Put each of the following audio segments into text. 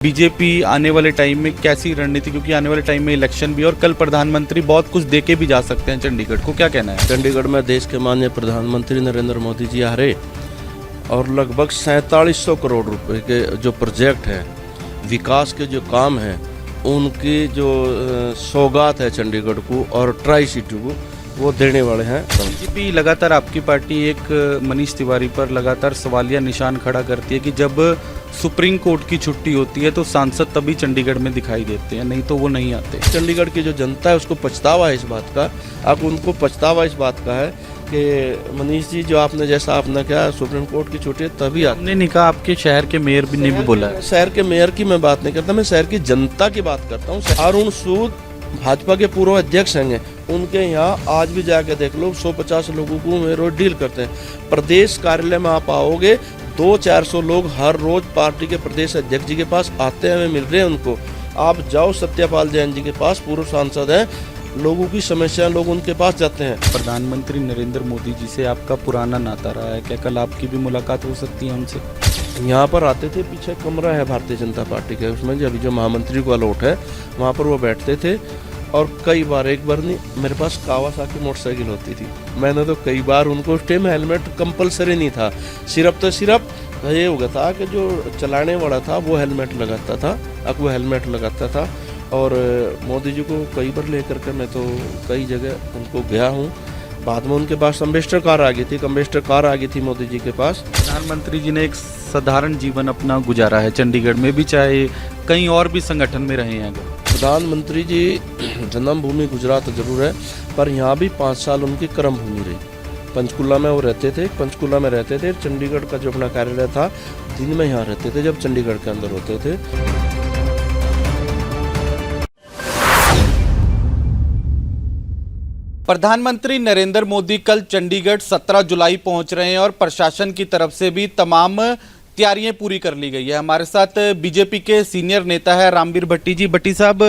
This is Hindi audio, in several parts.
बीजेपी आने वाले टाइम में कैसी रणनीति, क्योंकि आने वाले टाइम में इलेक्शन भी और कल प्रधानमंत्री बहुत कुछ देके भी जा सकते हैं चंडीगढ़ को, क्या कहना है? चंडीगढ़ में देश के माननीय प्रधानमंत्री नरेंद्र मोदी जी आ रहे और लगभग 4700 करोड़ रुपए के जो प्रोजेक्ट हैं, विकास के जो काम हैं, उनकी जो सौगात है चंडीगढ़ को और ट्राई सिटी को वो देने वाले हैं। बीजेपी लगातार, आपकी पार्टी एक मनीष तिवारी पर लगातार सवालिया निशान खड़ा करती है कि जब सुप्रीम कोर्ट की छुट्टी होती है तो सांसद तभी चंडीगढ़ में दिखाई देते हैं, नहीं तो वो नहीं आते। चंडीगढ़ की जो जनता है उसको पछतावा है इस बात का, अब उनको पछतावा इस बात का है कि मनीष जी जो आपने जैसा आपने कहा सुप्रीम कोर्ट की छुट्टी है तभी आते। हमने नहीं कहा, आपके शहर के मेयर भी ने भी बोला है। शहर के मेयर की मैं बात नहीं करता, मैं शहर की जनता की बात करता हूँ। अरुण सूद भाजपा के पूर्व अध्यक्ष हैं, उनके यहाँ आज भी जाके देख लो 150 लोगों को वे रोज डील करते हैं। प्रदेश कार्यालय में आप आओगे 200-400 लोग हर रोज पार्टी के प्रदेश अध्यक्ष जी के पास आते हैं, मिल रहे हैं उनको। आप जाओ सत्यपाल जैन जी के पास, पूर्व सांसद हैं, लोगों की समस्या लोग उनके पास जाते हैं। प्रधानमंत्री नरेंद्र मोदी जी से आपका पुराना नाता रहा है, क्या कल आपकी भी मुलाकात हो सकती है उनसे? यहाँ पर आते थे, पीछे कमरा है भारतीय जनता पार्टी के, उसमें जो अभी जो महामंत्री को अलॉट है वहाँ पर वो बैठते थे और कई बार, एक बार नहीं, मेरे पास कावासाकी मोटरसाइकिल होती थी, मैंने तो कई बार उनको उस टाइम हेलमेट कंपलसरी नहीं था, सिर्फ ये हो गया था कि जो चलाने वाला था वो हेलमेट लगाता था, अब वो हेलमेट लगाता था। और मोदी जी को कई बार लेकर के मैं तो कई जगह उनको गया हूँ। बाद में उनके पास अम्बेसडर कार आ गई थी मोदी जी के पास। प्रधानमंत्री जी ने एक साधारण जीवन अपना गुजारा है चंडीगढ़ में भी, चाहे कहीं और भी संगठन में रहे हैं। प्रधानमंत्री जी जन्मभूमि गुजरात जरूर है, पर यहाँ भी 5 साल उनकी कर्म भूमि रही। पंचकुला में वो रहते थे, पंचकुला में रहते थे। चंडीगढ़ का जो अपना कार्यालय था दिन में यहाँ रहते थे जब चंडीगढ़ के अंदर होते थे। प्रधानमंत्री नरेंद्र मोदी कल चंडीगढ़ 17 जुलाई पहुंच रहे हैं और प्रशासन की तरफ से भी तमाम तैयारियां पूरी कर ली गई है। हमारे साथ बीजेपी के सीनियर नेता है रामवीर भट्टी जी। भट्टी साहब,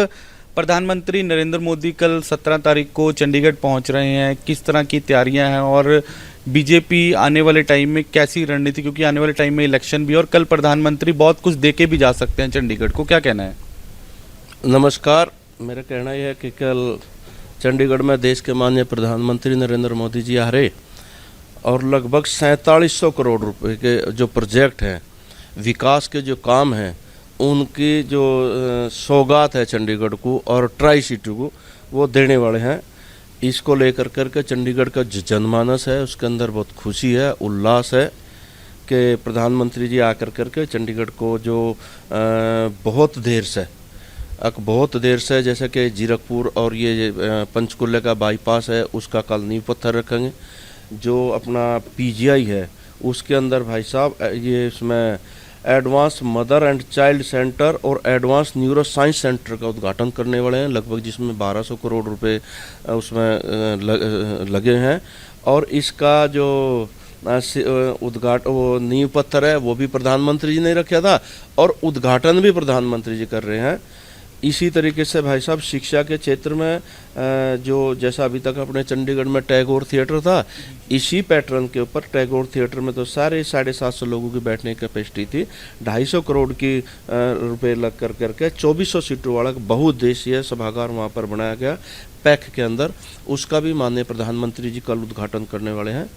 प्रधानमंत्री नरेंद्र मोदी कल 17 तारीख को चंडीगढ़ पहुंच रहे हैं, किस तरह की तैयारियां हैं और बीजेपी आने वाले टाइम में कैसी रणनीति, क्योंकि आने वाले टाइम में इलेक्शन भी और कल प्रधानमंत्री बहुत कुछ देके भी जा सकते हैं चंडीगढ़ को, क्या कहना है? नमस्कार, मेरा कहना यह है कि कल चंडीगढ़ में देश के माननीय प्रधानमंत्री नरेंद्र मोदी जी आ रहे और लगभग 4700 करोड़ रुपए के जो प्रोजेक्ट हैं, विकास के जो काम हैं, उनकी जो सौगात है चंडीगढ़ को और ट्राई सिटी को वो देने वाले हैं। इसको लेकर करके चंडीगढ़ का जो जनमानस है उसके अंदर बहुत खुशी है, उल्लास है कि प्रधानमंत्री जी आकर करके चंडीगढ़ को जो बहुत देर से जैसे कि जीरकपुर और ये पंचकुले का बाईपास है उसका कल नींव पत्थर रखेंगे। जो अपना पीजीआई है उसके अंदर भाई साहब ये इसमें advance mother and child centre और एडवांस न्यूरो साइंस सेंटर का उद्घाटन करने वाले हैं, लगभग जिसमें 1200 करोड़ रुपए उसमें लगे हैं। और इसका जो वो नींव पत्थर है वो भी प्रधानमंत्री जी ने रखा था और उद्घाटन भी प्रधानमंत्री जी कर रहे हैं। इसी तरीके से भाई साहब शिक्षा के क्षेत्र में जो जैसा अभी तक अपने चंडीगढ़ में टैगोर थिएटर था, इसी पैटर्न के ऊपर टैगोर थिएटर में तो सारे 750 लोगों की बैठने की कैपेसिटी थी। 250 करोड़ की रुपए लग कर करके 2400 सीटों वाला बहुउद्देशीय सभागार वहाँ पर बनाया गया पैक के अंदर, उसका भी माननीय प्रधानमंत्री जी कल उद्घाटन करने वाले हैं।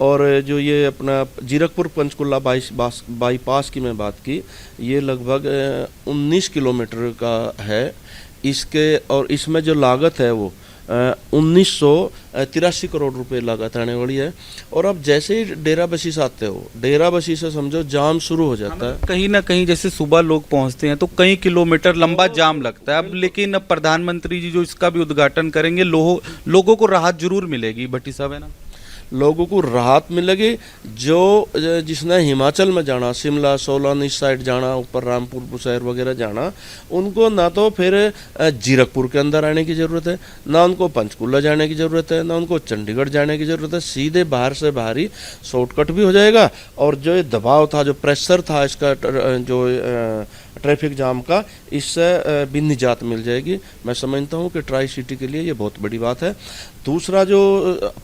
और जो ये अपना जीरकपुर पंचकुला बाईपास की मैं बात की, ये लगभग 19 किलोमीटर का है इसके, और इसमें जो लागत है वो 1983 करोड़ रुपए लागत आने वाली है। और अब जैसे ही डेरा बसी से आते हो, डेरा बसी से समझो जाम शुरू हो जाता है। कहीं ना कहीं जैसे सुबह लोग पहुंचते हैं तो कई किलोमीटर लंबा जाम लगता है। अब लेकिन अब प्रधानमंत्री जी जो इसका भी उद्घाटन करेंगे, लोगों को राहत जरूर मिलेगी। भट्टी साहब, है ना, लोगों को राहत मिलेगी। जो जिसने हिमाचल में जाना, शिमला सोलन इस साइड जाना, ऊपर रामपुर बुशहर वगैरह जाना, उनको ना तो फिर जीरकपुर के अंदर आने की ज़रूरत है, ना उनको पंचकुला जाने की ज़रूरत है, ना उनको चंडीगढ़ जाने की ज़रूरत है। सीधे बाहर से बाहर ही शॉर्टकट भी हो जाएगा। और जो दबाव था, जो प्रेशर था इसका, जो ट्रैफिक जाम का, इससे भी निजात मिल जाएगी। मैं समझता हूँ कि ट्राई सिटी के लिए ये बहुत बड़ी बात है। दूसरा जो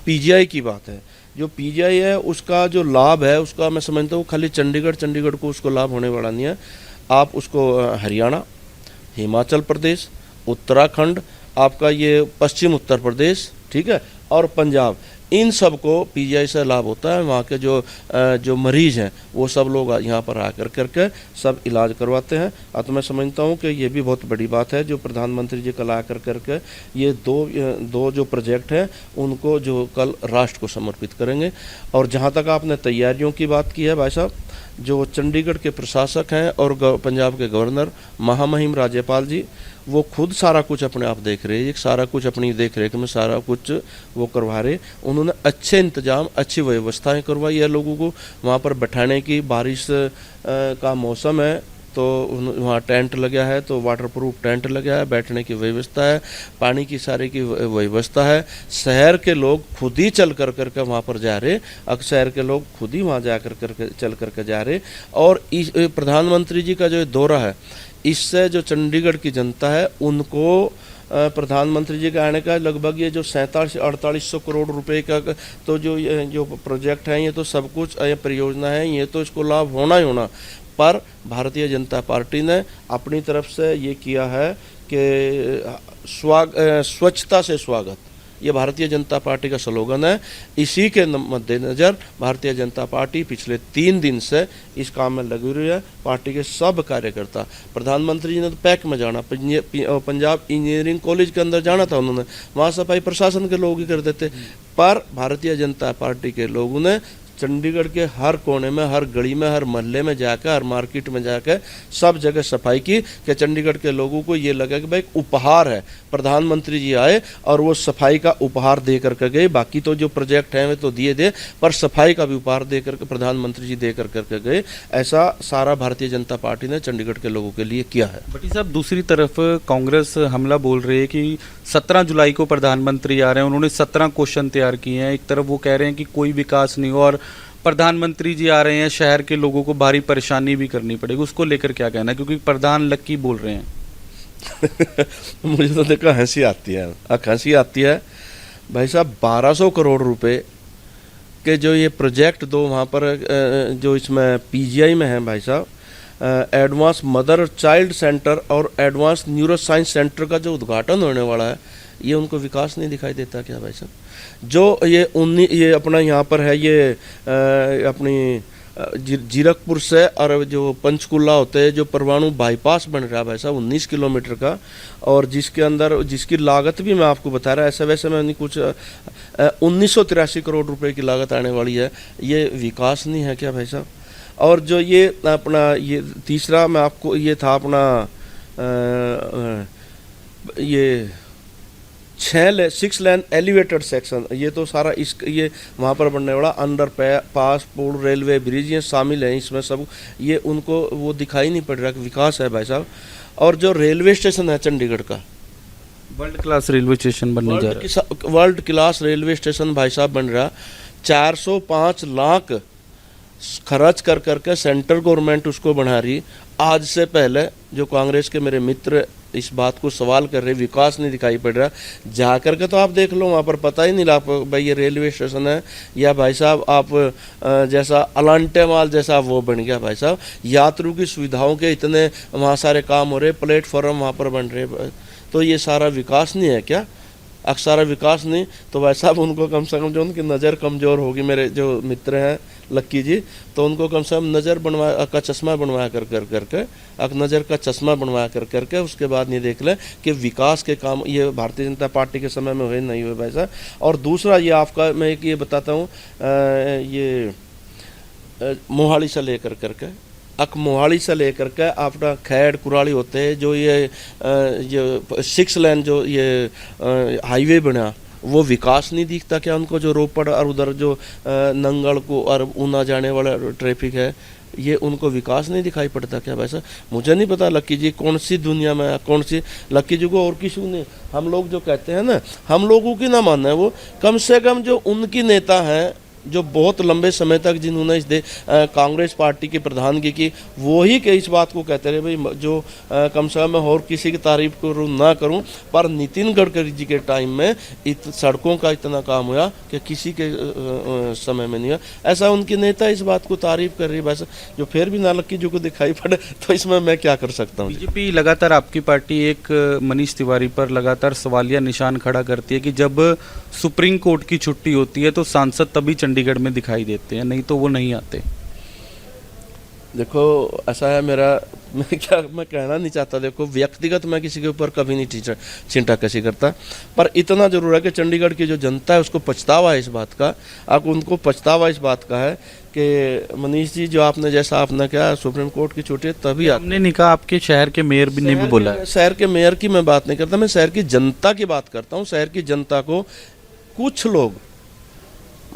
पीजीआई की बात है, जो पीजीआई है उसका जो लाभ है उसका मैं समझता हूँ खाली चंडीगढ़ को उसको लाभ होने वाला नहीं है। आप उसको हरियाणा, हिमाचल प्रदेश, उत्तराखंड, आपका ये पश्चिम उत्तर प्रदेश, ठीक है, और पंजाब, इन सब को पीजीआई से लाभ होता है। वहाँ के जो मरीज हैं वो सब लोग यहाँ पर आकर करके सब इलाज करवाते हैं। तो मैं समझता हूँ कि ये भी बहुत बड़ी बात है जो प्रधानमंत्री जी कल आकर करके ये दो जो प्रोजेक्ट हैं उनको जो कल राष्ट्र को समर्पित करेंगे। और जहाँ तक आपने तैयारियों की बात की है भाई साहब, जो चंडीगढ़ के प्रशासक हैं और पंजाब के गवर्नर महामहिम राज्यपाल जी, वो खुद सारा कुछ अपने आप देख रहे हैं, सारा कुछ अपनी देख रेख में सारा कुछ वो करवा रहे। उन्होंने अच्छे इंतजाम, अच्छी व्यवस्थाएं करवाई है लोगों को वहाँ पर बैठाने की। बारिश का मौसम है तो वहाँ टेंट लगा है, तो वाटरप्रूफ टेंट लगा है, बैठने की व्यवस्था है, पानी की सारी की व्यवस्था है। शहर के लोग खुद ही चल कर करके वहाँ पर जा रहे, शहर के लोग खुद ही वहाँ जा कर करके चल करके जा रहे। और इस प्रधानमंत्री जी का जो दौरा है, इससे जो चंडीगढ़ की जनता है उनको प्रधानमंत्री जी का आने का लगभग ये जो 4700-4800 करोड़ रुपए का तो जो प्रोजेक्ट है, ये तो सब कुछ ये परियोजना है, ये तो इसको लाभ होना ही होना। पर भारतीय जनता पार्टी ने अपनी तरफ से ये किया है कि स्वच्छता से स्वागत, ये भारतीय जनता पार्टी का स्लोगन है। इसी के मद्देनज़र भारतीय जनता पार्टी पिछले 3 दिन से इस काम में लगी हुई है। पार्टी के सब कार्यकर्ता, प्रधानमंत्री जी ने तो पैक में जाना, पंजाब इंजीनियरिंग कॉलेज के अंदर जाना था उन्होंने, वहाँ सफाई प्रशासन के लोग ही कर देते। पर भारतीय जनता पार्टी के लोगों ने चंडीगढ़ के हर कोने में, हर गली में, हर मोहल्ले में जाकर, हर मार्केट में जाकर सब जगह सफाई की कि चंडीगढ़ के लोगों को ये लगा कि भाई एक उपहार है, प्रधानमंत्री जी आए और वो सफाई का उपहार दे करके गए। बाकी तो जो प्रोजेक्ट हैं वे तो दिए दे, पर सफाई का भी उपहार दे करके प्रधानमंत्री जी दे करके गए। ऐसा सारा भारतीय जनता पार्टी ने चंडीगढ़ के लोगों के लिए किया है। भट्टी साहब, दूसरी तरफ कांग्रेस हमला बोल रही है कि 17 जुलाई को प्रधानमंत्री आ रहे हैं, उन्होंने 17 क्वेश्चन तैयार किए हैं। एक तरफ वो कह रहे हैं कि कोई विकास नहीं हो और प्रधानमंत्री जी आ रहे हैं, शहर के लोगों को भारी परेशानी भी करनी पड़ेगी, उसको लेकर क्या कहना है? क्योंकि प्रधान लक्की बोल रहे हैं। मुझे तो देखो हंसी आती है, हंसी आती है भाई साहब। 1200 करोड़ रुपए के जो ये प्रोजेक्ट दो वहाँ पर जो इसमें पीजीआई में है भाई साहब, एडवांस मदर चाइल्ड सेंटर और एडवांस न्यूरो साइंस सेंटर का जो उद्घाटन होने वाला है, ये उनको विकास नहीं दिखाई देता क्या भाई साहब? जो ये अपना यहाँ पर है, ये अपनी जीरकपुर से और जो पंचकुला होते हैं, जो परमाणु बाईपास बन रहा है भाई साहब 19 किलोमीटर का, और जिसके अंदर जिसकी लागत भी मैं आपको बता रहा, ऐसे वैसे मैंने कुछ 1983 करोड़ रुपए की लागत आने वाली है। ये विकास नहीं है क्या भाई साहब? और जो ये अपना ये तीसरा मैं आपको ये था अपना ये 6 लेन एलिवेटेड सेक्शन, ये तो सारा ये वहाँ पर बनने वाला अंडर पास, पुल, रेलवे ब्रिज, ये शामिल है इसमें सब। ये उनको वो दिखाई नहीं पड़ रहा कि विकास है भाई साहब। और जो रेलवे स्टेशन है चंडीगढ़ का, वर्ल्ड क्लास रेलवे स्टेशन बनने जा रहा है, वर्ल्ड क्लास रेलवे स्टेशन भाई साहब बन रहा। 405 लाख खर्च कर करके सेंट्रल गवर्नमेंट उसको बना रही। आज से पहले जो कांग्रेस के मेरे मित्र इस बात को सवाल कर रहे, विकास नहीं दिखाई पड़ रहा, जा करके तो आप देख लो, वहाँ पर पता ही नहीं लगा भाई ये रेलवे स्टेशन है या भाई साहब आप जैसा अलांटे माल जैसा वो बन गया भाई साहब। यात्रियों की सुविधाओं के इतने वहाँ सारे काम हो रहे, प्लेटफॉर्म वहाँ पर बन रहे, तो ये सारा विकास नहीं है क्या? अक्सर विकास नहीं तो भाई साहब उनको कम से कम जो उनकी नज़र कमज़ोर होगी, मेरे जो मित्र हैं लक्की जी, तो उनको कम से कम नज़र बनवा का चश्मा बनवा करके नज़र का चश्मा बनवा करके उसके बाद नहीं देख लें कि विकास के काम ये भारतीय जनता पार्टी के समय में हुए नहीं हुए भाई साहब। और दूसरा ये आपका मैं एक ये बताता हूँ, ये मोहाली से लेकर करके मोहाली से लेकर के अपना खैड़ कुराली होते हैं, जो ये 6 लेन जो ये हाईवे बना, वो विकास नहीं दिखता क्या उनको? जो रोपड़ और उधर जो नंगल को और ऊना जाने वाला ट्रैफिक है, ये उनको विकास नहीं दिखाई पड़ता क्या वैसा? मुझे नहीं पता लक्की जी कौन सी दुनिया में, कौन सी लक्की जी को और किसी ने, हम लोग जो कहते हैं ना, हम लोगों की ना मानना है वो, कम से कम जो उनकी नेता हैं जो बहुत लंबे समय तक जिन्होंने कांग्रेस पार्टी की प्रधानगी की, वो ही के इस बात को कहते रहे भाई जो कम से कम मैं और किसी की तारीफ करूँ ना करूँ, पर नितिन गडकरी जी के टाइम में सड़कों का इतना काम हुआ कि किसी के समय में नहीं हुआ। ऐसा उनके नेता इस बात को तारीफ कर रही है, बस जो फिर भी ना लक्की जो को दिखाई पड़े तो इसमें मैं क्या कर सकता हूँ। बीजेपी लगातार, आपकी पार्टी एक मनीष तिवारी पर लगातार सवालिया निशान खड़ा करती है कि जब सुप्रीम कोर्ट की छुट्टी होती है तो सांसद तभी चंडीगढ़ में दिखाई देते हैं, नहीं तो वो नहीं आते। देखो ऐसा है, मैं कहना नहीं चाहता, देखो व्यक्तिगत मैं किसी के ऊपर कभी नहीं चिंता कसी करता, पर इतना जरूर है कि चंडीगढ़ की जो जनता है उसको पछतावा है इस बात का। अब उनको पछतावा इस बात का है कि मनीष जी जो आपने जैसा आपने कहा सुप्रीम कोर्ट की छुट्टी तभी हमने नहीं कहा, आपके शहर के मेयर ने भी बोला है। शहर के मेयर की मैं बात नहीं करता, मैं शहर की जनता की बात करता हूँ। शहर की जनता को कुछ लोग,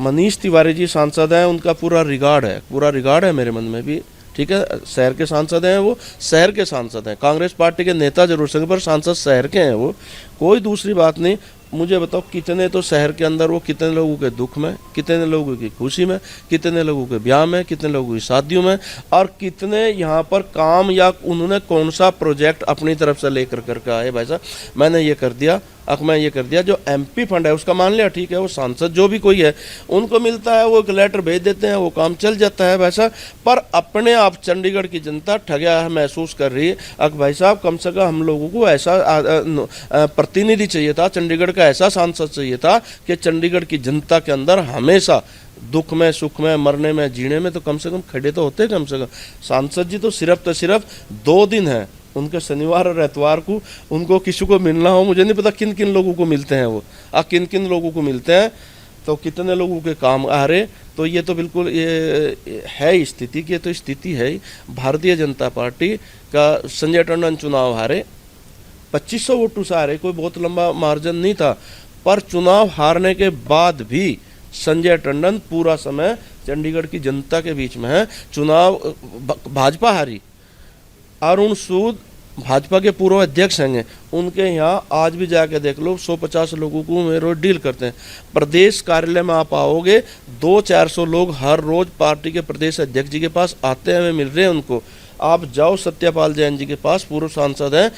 मनीष तिवारी जी सांसद हैं, उनका पूरा रिगार्ड है मेरे मन में भी, ठीक है। शहर के सांसद हैं, वो शहर के सांसद हैं। कांग्रेस पार्टी के नेता जरूर संग पर सांसद शहर के हैं, वो कोई दूसरी बात नहीं। मुझे बताओ कितने तो शहर के अंदर वो कितने लोगों के दुख में, कितने लोगों की खुशी में, कितने लोगों के ब्याह में, कितने लोगों की शादियों में, और कितने यहाँ पर काम या उन्होंने कौन सा प्रोजेक्ट अपनी तरफ से लेकर करके आए, भाई साहब मैंने ये कर दिया, मैं ये कर दिया। जो एमपी फंड है उसका मान लिया, ठीक है, वो सांसद जो भी कोई है उनको मिलता है, वो एक लेटर भेज देते हैं, वो काम चल जाता है वैसा। पर अपने आप चंडीगढ़ की जनता ठगा महसूस कर रही है। भाई साहब कम से कम हम लोगों को ऐसा प्रतिनिधि चाहिए था, चंडीगढ़ का ऐसा सांसद चाहिए था कि चंडीगढ़ की जनता के अंदर हमेशा दुख में, सुख में, मरने में, जीने में तो कम से कम खड़े तो होते। कम से कम सांसद जी तो सिर्फ 2 दिन है उनके, शनिवार और एतवार को उनको किसी को मिलना हो, मुझे नहीं पता किन किन लोगों को मिलते हैं वो, किन किन लोगों को मिलते हैं, तो कितने लोगों के काम आ रहे। तो ये तो बिल्कुल ये है स्थिति की, तो स्थिति है भारतीय जनता पार्टी का। संजय टंडन चुनाव हारे, 2500 वोटों से हारे, कोई बहुत लंबा मार्जिन नहीं था, पर चुनाव हारने के बाद भी संजय टंडन पूरा समय चंडीगढ़ की जनता के बीच में है। चुनाव भाजपा हारी, अरुण सूद भाजपा के पूर्व अध्यक्ष हैं, उनके यहाँ आज भी जाके देख लो 150 लोगों को वे रोज डील करते हैं। प्रदेश कार्यालय में आप आओगे 200-400 लोग हर रोज पार्टी के प्रदेश अध्यक्ष जी के पास आते हैं, मिल रहे हैं उनको। आप जाओ सत्यपाल जैन जी के पास, पूर्व सांसद हैं,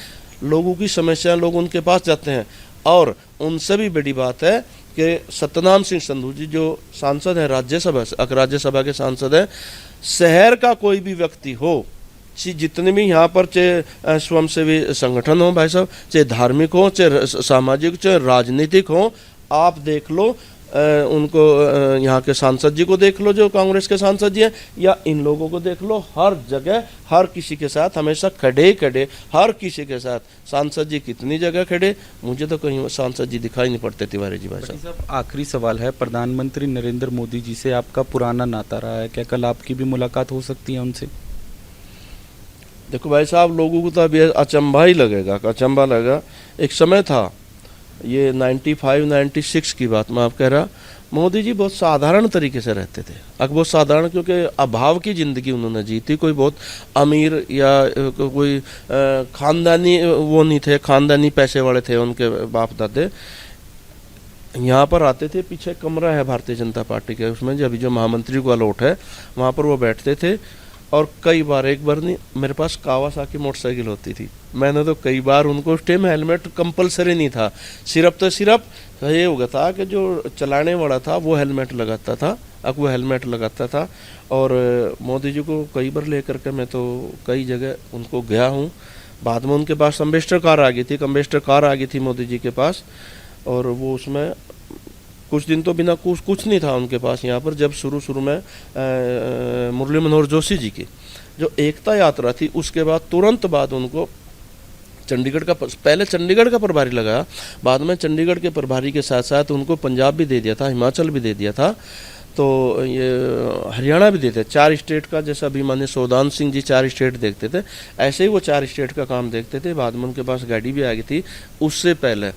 लोगों की समस्याएं लोग उनके पास जाते हैं। और उनसे भी बड़ी बात है कि सत्यनाम सिंह संधू जी जो सांसद हैं राज्यसभा के सांसद हैं, शहर का कोई भी व्यक्ति हो, जितने भी यहाँ पर चाहे स्वयंसेवी संगठन हो भाई साहब, चाहे धार्मिक हो, चाहे सामाजिक, चाहे राजनीतिक हो, आप देख लो उनको, यहाँ के सांसद जी को देख लो जो कांग्रेस के सांसद जी हैं, या इन लोगों को देख लो, हर जगह हर किसी के साथ हमेशा खड़े हर किसी के साथ। सांसद जी कितनी जगह खड़े, मुझे तो कहीं सांसद जी दिखाई नहीं पड़ते तिवारी जी भाई साहब। आखिरी सवाल है, प्रधानमंत्री नरेंद्र मोदी जी से आपका पुराना नाता रहा है, क्या कल आपकी भी मुलाकात हो सकती है उनसे? देखो भाई साहब, लोगों को तो अभी अचंभा ही लगेगा, अचंभा लगेगा। एक समय था, ये 95-96 की बात मैं आप कह रहा, मोदी जी बहुत साधारण तरीके से रहते थे। अब बहुत साधारण, क्योंकि अभाव की ज़िंदगी उन्होंने जी थी, कोई बहुत अमीर या कोई खानदानी वो नहीं थे, खानदानी पैसे वाले थे उनके बाप दादे। यहाँ पर आते थे, पीछे कमरा है भारतीय जनता पार्टी के, उसमें जो अभी जो महामंत्री को अलॉट है वहाँ पर वो बैठते थे। और कई बार, एक बार नहीं, मेरे पास कावासाकी मोटरसाइकिल होती थी, मैंने तो कई बार उनको, उस टाइम हेलमेट कंपलसरी नहीं था, सिर्फ ये हो गया था कि जो चलाने वाला था वो हेलमेट लगाता था, अब वो हेलमेट लगाता था। और मोदी जी को कई बार लेकर के मैं तो कई जगह उनको गया हूँ। बाद में उनके पास अम्बेसडर कार आ गई थी मोदी जी के पास, और वो उसमें कुछ दिन तो बिना कुछ नहीं था उनके पास यहाँ पर। जब शुरू में मुरली मनोहर जोशी जी की जो एकता यात्रा थी, उसके बाद तुरंत बाद उनको पहले चंडीगढ़ का प्रभारी लगाया, बाद में चंडीगढ़ के प्रभारी के साथ साथ उनको पंजाब भी दे दिया था, हिमाचल भी दे दिया था, तो ये हरियाणा भी देते। 4 स्टेट का, जैसा अभी माननीय सौदान सिंह जी 4 स्टेट देखते थे, ऐसे ही वो 4 स्टेट का काम देखते थे। बाद में उनके पास गाड़ी भी आ गई थी। उससे पहले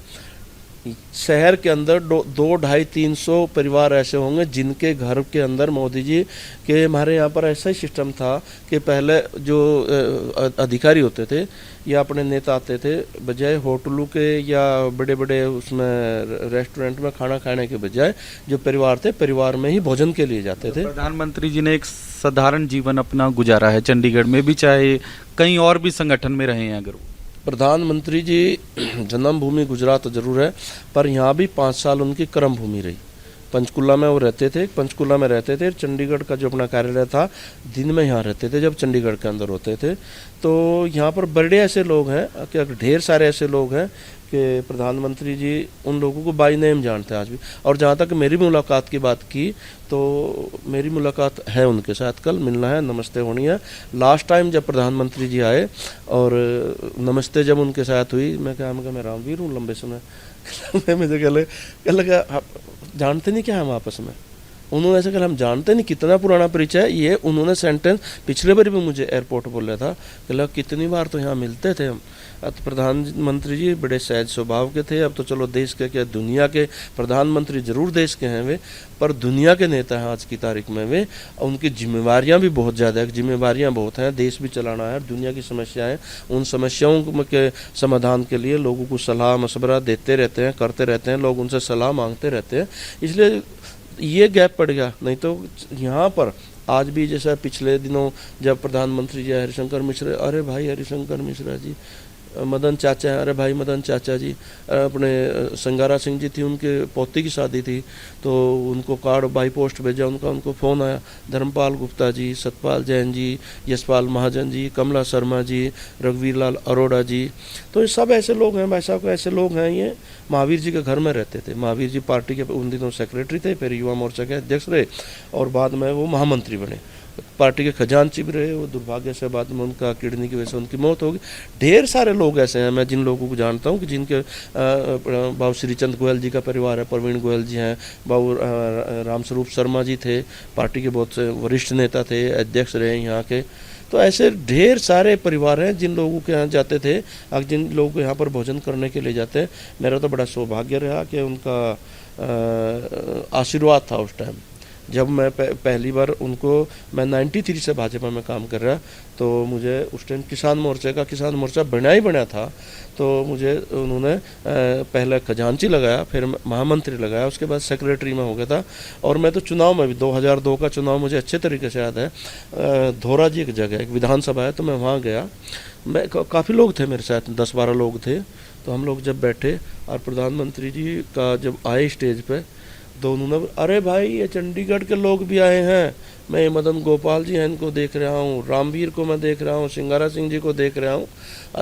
शहर के अंदर 200-250-300 परिवार ऐसे होंगे जिनके घर के अंदर मोदी जी के, हमारे यहाँ पर ऐसा ही सिस्टम था कि पहले जो अधिकारी होते थे या अपने नेता आते थे, बजाय होटलों के या बड़े बड़े उसमें रेस्टोरेंट में खाना खाने के बजाय जो परिवार थे, परिवार में ही भोजन के लिए जाते थे। प्रधानमंत्री जी ने एक साधारण जीवन अपना गुजारा है चंडीगढ़ में भी, चाहे कहीं और भी संगठन में रहे हैं। अगर प्रधानमंत्री जी जन्मभूमि गुजरात जरूर है, पर यहाँ भी 5 साल उनकी कर्म भूमि रही। पंचकुला में वो रहते थे, पंचकुला में रहते थे। चंडीगढ़ का जो अपना कार्यालय था, दिन में यहाँ रहते थे जब चंडीगढ़ के अंदर होते थे। तो यहाँ पर बड़े ऐसे लोग हैं कि ढेर सारे ऐसे लोग हैं कि प्रधानमंत्री जी उन लोगों को बाय नेम जानते हैं आज भी। और जहाँ तक मेरी मुलाकात की बात की, तो मेरी मुलाकात है उनके साथ, कल मिलना है, नमस्ते होनी है। लास्ट टाइम जब प्रधानमंत्री जी आए और नमस्ते जब उनके साथ हुई, मैं मैं रामवीर हूँ लंबे समय मुझे कह लगा जानते नहीं क्या हम आपस में। उन्होंने ऐसे कहा हम जानते नहीं, कितना पुराना परिचय है ये। उन्होंने सेंटेंस पिछले बार भी मुझे एयरपोर्ट बोला था, कहा कितनी बार तो यहाँ मिलते थे हम। तो प्रधानमंत्री जी बड़े सहज स्वभाव के थे। अब तो चलो देश के क्या, दुनिया के प्रधानमंत्री जरूर देश के हैं वे, पर दुनिया के नेता हैं आज की तारीख में वे। उनकी जिम्मेवारियां भी बहुत ज़्यादा है, जिम्मेवारियां बहुत हैं, देश भी चलाना है, दुनिया की समस्याएं, उन समस्याओं के समाधान के लिए लोगों को सलाह मशवरा देते रहते हैं, करते रहते हैं, लोग उनसे सलाह मांगते रहते हैं। इसलिए ये गैप पड़ गया। नहीं तो यहाँ पर आज भी जैसा पिछले दिनों जब प्रधानमंत्री जी हरिशंकर मिश्रा, अरे भाई हरिशंकर मिश्रा जी, मदन चाचा, अरे भाई मदन चाचा जी, अपने संगारा सिंह जी थी, उनके पोती की शादी थी तो उनको कार्ड बाई पोस्ट भेजा, उनको फ़ोन आया। धर्मपाल गुप्ता जी, सतपाल जैन जी, यशपाल महाजन जी, कमला शर्मा जी, रघुवीर लाल अरोड़ा जी, तो ये सब ऐसे लोग हैं भाई साहब, ऐसे लोग हैं। ये महावीर जी के घर में रहते थे। महावीर जी पार्टी के उन दिनों सेक्रेटरी थे, फिर युवा मोर्चा के अध्यक्ष रहे और बाद में वो महामंत्री बने, पार्टी के खजांची भी रहे। वो दुर्भाग्य से बाद में उनका किडनी की वजह से उनकी मौत हो गई। ढेर सारे लोग ऐसे हैं, मैं जिन लोगों को जानता हूँ कि जिनके बाबू श्रीचंद गोयल जी का परिवार है, प्रवीण गोयल जी हैं, बाबू रामस्वरूप शर्मा जी थे, पार्टी के बहुत से वरिष्ठ नेता थे, अध्यक्ष रहे यहाँ के। तो ऐसे ढेर सारे परिवार हैं जिन लोगों के यहाँ जाते थे, अब जिन लोगों को यहाँ पर भोजन करने के लिए जाते हैं। मेरा तो बड़ा सौभाग्य रहा कि उनका आशीर्वाद था उस टाइम जब मैं पहली बार उनको, मैं 93 से भाजपा में काम कर रहा, तो मुझे उस टाइम किसान मोर्चा बना ही बना था। तो मुझे उन्होंने पहले खजांची लगाया, फिर महामंत्री लगाया, उसके बाद सेक्रेटरी में हो गया था। और मैं तो चुनाव में भी 2002 का चुनाव मुझे अच्छे तरीके से याद है। धोरा जी एक जगह, एक विधानसभा है, तो मैं वहाँ गया। मैं काफ़ी लोग थे मेरे साथ, 10-12 लोग थे। तो हम लोग जब बैठे और प्रधानमंत्री जी का जब आए स्टेज पे, तो उन्होंने, अरे भाई ये चंडीगढ़ के लोग भी आए हैं, मैं मदन गोपाल जी हैं इनको देख रहा हूँ, रामवीर को मैं देख रहा हूँ, सिंगारा सिंह जी को देख रहा हूँ।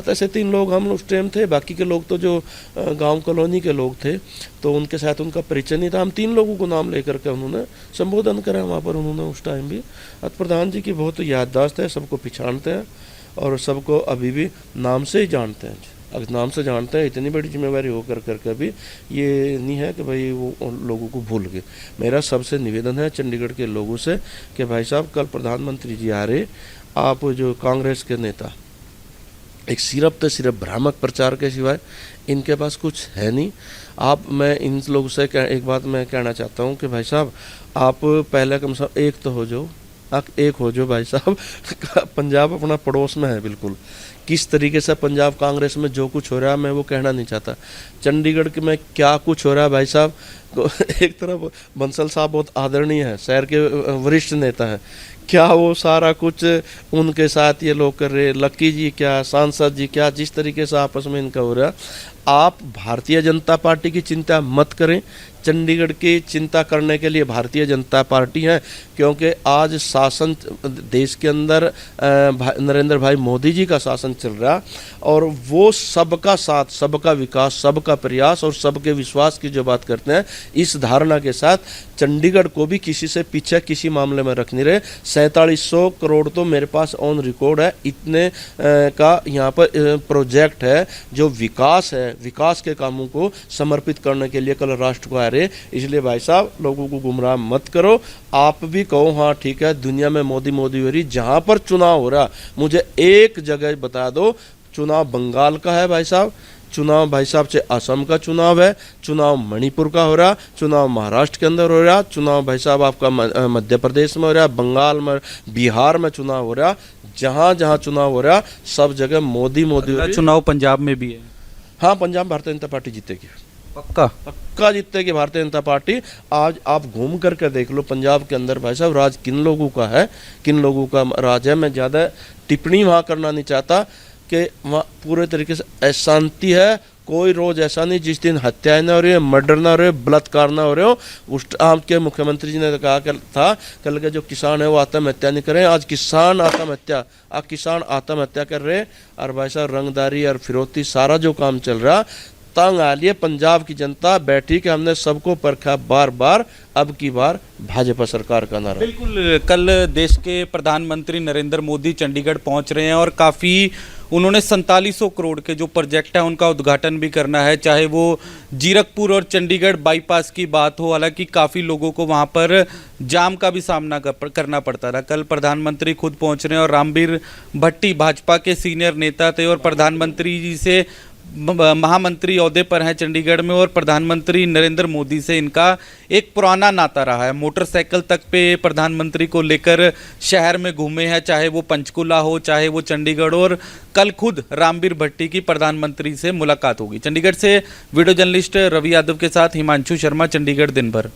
ऐसे 3 लोग हम उस टाइम थे। बाकी के लोग तो जो गांव कॉलोनी के लोग थे, तो उनके साथ उनका परिचय नहीं था। हम 3 लोगों को नाम लेकर के उन्होंने संबोधन करा वहाँ पर उन्होंने उस टाइम भी। प्रधान जी की बहुत याददाश्त है, सबको पहचानते हैं और सबको अभी भी नाम से ही जानते हैं। अगर नाम से जानते हैं, इतनी बड़ी जिम्मेवारी होकर करके भी ये नहीं है कि भाई वो लोगों को भूल गए। मेरा सबसे निवेदन है चंडीगढ़ के लोगों से कि भाई साहब कल प्रधानमंत्री जी आ रहे, आप जो कांग्रेस के नेता एक सिर्फ भ्रामक प्रचार के सिवाय इनके पास कुछ है नहीं। मैं इन लोगों से एक बात मैं कहना चाहता हूँ कि भाई साहब आप पहले कम से कम एक तो हो जाओ, एक हो जाओ भाई साहब। पंजाब अपना पड़ोस में है बिल्कुल। किस तरीके से पंजाब कांग्रेस में जो कुछ हो रहा है मैं वो कहना नहीं चाहता। चंडीगढ़ में क्या कुछ हो रहा है भाई साहब, एक तरफ बंसल साहब बहुत आदरणीय है, शहर के वरिष्ठ नेता हैं, क्या वो सारा कुछ उनके साथ ये लोग कर रहे, लक्की जी क्या, सांसद जी क्या, जिस तरीके से आपस में इनका हो रहा। आप भारतीय जनता पार्टी की चिंता मत करें, चंडीगढ़ की चिंता करने के लिए भारतीय जनता पार्टी है। क्योंकि आज शासन देश के अंदर नरेंद्र भाई मोदी जी का शासन चल रहा, और वो सबका साथ, सबका विकास, सबका प्रयास और सबके विश्वास की जो बात करते हैं, इस धारणा के साथ चंडीगढ़ को भी किसी से पीछे किसी मामले में रख नहीं रहे। 4700 करोड़ तो मेरे पास ऑन रिकॉर्ड है, इतने का यहाँ पर प्रोजेक्ट है जो विकास है, विकास के कामों को समर्पित करने के लिए कल राष्ट्र को आ रहे। इसलिए भाई साहब लोगों को गुमराह मत करो, आप भी कहो हाँ ठीक है दुनिया में मोदी मोदी हो रही, जहाँ पर चुनाव हो रहा मुझे एक जगह बता दो, चुनाव बंगाल का है भाई साहब, चुनाव भाई साहब से असम का चुनाव है, चुनाव मणिपुर का हो रहा, चुनाव महाराष्ट्र के अंदर हो रहा, चुनाव भाई साहब आपका मध्य प्रदेश में हो रहा, बंगाल में, बिहार में चुनाव हो रहा। जहाँ जहाँ चुनाव हो रहा सब जगह मोदी मोदी हो रही। चुनाव पंजाब में भी है। हाँ, पंजाब भारतीय जनता पार्टी जीतेगी, पक्का पक्का जीतेगी भारतीय जनता पार्टी। आज आप घूम करके देख लो पंजाब के अंदर भाई साहब राज किन लोगों का है, किन लोगों का राज है। मैं ज़्यादा टिप्पणी वहाँ करना नहीं चाहता कि वहाँ पूरे तरीके से अशांति है। कोई रोज ऐसा नहीं जिस दिन हत्याएं ना हो रही है, मर्डर ना हो रहे हो, बलात्कार ना हो रहे हो। उस आपके मुख्यमंत्री जी ने कहा था कल के जो किसान है वो आत्महत्या नहीं करें। आज किसान आत्महत्या कर रहे हैं। और भाई साहब रंगदारी और फिरौती सारा जो काम चल रहा, तंग आ लिए पंजाब की जनता बैठी कि हमने सबको परखा बार बार, अब की बार भाजपा सरकार का नारा। बिल्कुल, कल देश के प्रधानमंत्री नरेंद्र मोदी चंडीगढ़ पहुंच रहे हैं और काफ़ी उन्होंने 4700 करोड़ के जो प्रोजेक्ट है उनका उद्घाटन भी करना है, चाहे वो जीरकपुर और चंडीगढ़ बाईपास की बात हो। हालांकि काफ़ी लोगों को वहां पर जाम का भी सामना करना पड़ता था। कल प्रधानमंत्री खुद पहुंच रहे हैं और रामबीर भट्टी भाजपा के सीनियर नेता थे और प्रधानमंत्री जी से महामंत्री ओहदे पर हैं चंडीगढ़ में, और प्रधानमंत्री नरेंद्र मोदी से इनका एक पुराना नाता रहा है। मोटरसाइकिल तक पे प्रधानमंत्री को लेकर शहर में घूमे हैं, चाहे वो पंचकुला हो चाहे वो चंडीगढ़, और कल खुद रामबीर भट्टी की प्रधानमंत्री से मुलाकात होगी। चंडीगढ़ से वीडियो जर्नलिस्ट रवि यादव के साथ हिमांशु शर्मा, चंडीगढ़ दिन भर।